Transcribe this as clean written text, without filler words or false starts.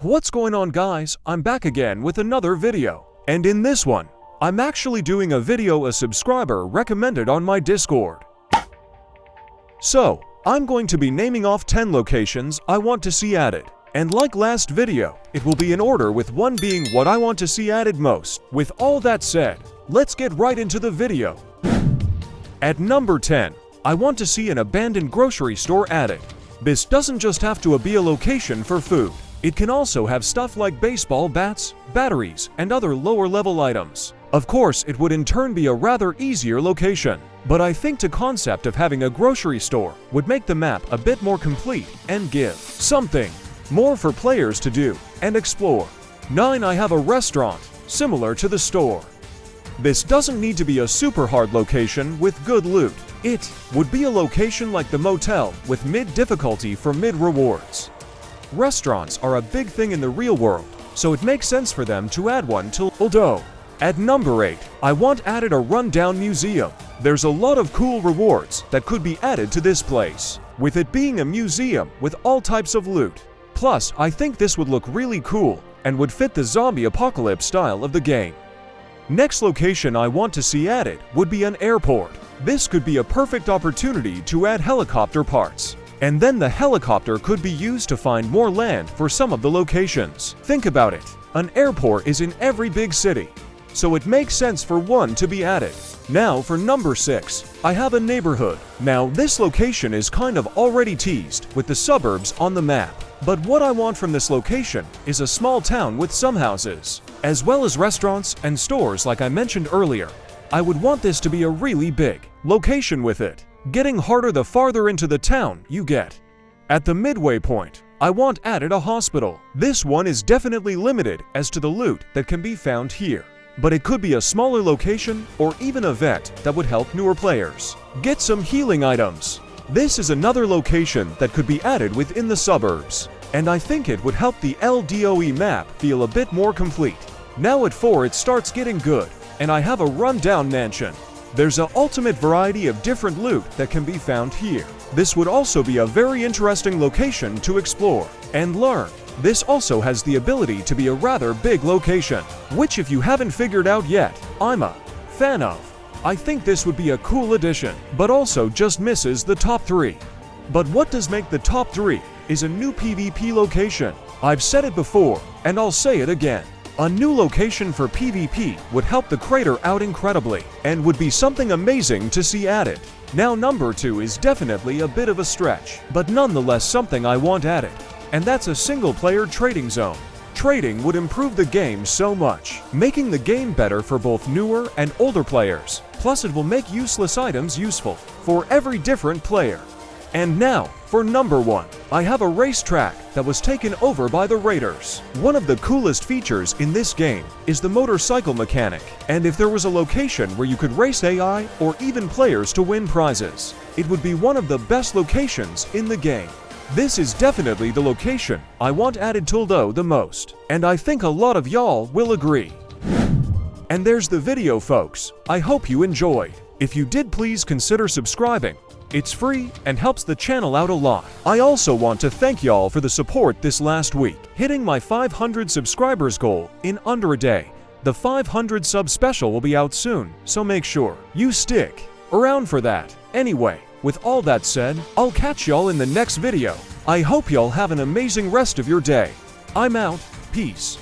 What's going on, guys? I'm back again with another video. And in this one, I'm actually doing a video a subscriber recommended on my Discord. So, I'm going to be naming off 10 locations I want to see added. And like last video, it will be in order with 1 being what I want to see added most. With all that said, let's get right into the video. At number 10, I want to see an abandoned grocery store added. This doesn't just have to be a location for food. It can also have stuff like baseball bats, batteries, and other lower-level items. Of course, it would in turn be a rather easier location, but I think the concept of having a grocery store would make the map a bit more complete and give something more for players to do and explore. 9. I have a restaurant, similar to the store. This doesn't need to be a super hard location with good loot. It would be a location like the motel with mid-difficulty for mid-rewards. Restaurants are a big thing in the real world, so it makes sense for them to add one to LDOE. At number 8, I want added a rundown museum. There's a lot of cool rewards that could be added to this place, with it being a museum with all types of loot. Plus, I think this would look really cool and would fit the zombie apocalypse style of the game. Next location I want to see added would be an airport. This could be a perfect opportunity to add helicopter parts. And then the helicopter could be used to find more land for some of the locations. Think about it. An airport is in every big city, so it makes sense for one to be added. Now for number 6, I have a neighborhood. Now this location is kind of already teased with the suburbs on the map. But what I want from this location is a small town with some houses, as well as restaurants and stores like I mentioned earlier. I would want this to be a really big location with it getting harder the farther into the town you get. At the midway point, I want added a hospital. This one is definitely limited as to the loot that can be found here, but it could be a smaller location or even a vet that would help newer players get some healing items. This is another location that could be added within the suburbs, and I think it would help the LDOE map feel a bit more complete. Now at 4, it starts getting good, and I have a rundown mansion. There's an ultimate variety of different loot that can be found here. This would also be a very interesting location to explore and learn. This also has the ability to be a rather big location, which if you haven't figured out yet, I'm a fan of. I think this would be a cool addition, but also just misses the top 3. But what does make the top 3 is a new PvP location. I've said it before, and I'll say it again. A new location for PvP would help the crater out incredibly, and would be something amazing to see added. Now number 2 is definitely a bit of a stretch, but nonetheless something I want added, and that's a single-player trading zone. Trading would improve the game so much, making the game better for both newer and older players. Plus it will make useless items useful for every different player. And now, for number 1, I have a racetrack that was taken over by the Raiders. One of the coolest features in this game is the motorcycle mechanic, and if there was a location where you could race AI or even players to win prizes, it would be one of the best locations in the game. This is definitely the location I want added to LDOE the most, and I think a lot of y'all will agree. And there's the video, folks. I hope you enjoyed. If you did, please consider subscribing. It's free and helps the channel out a lot. I also want to thank y'all for the support this last week, hitting my 500 subscribers goal in under a day. The 500 sub special will be out soon, so make sure you stick around for that. Anyway, with all that said, I'll catch y'all in the next video. I hope y'all have an amazing rest of your day. I'm out. Peace.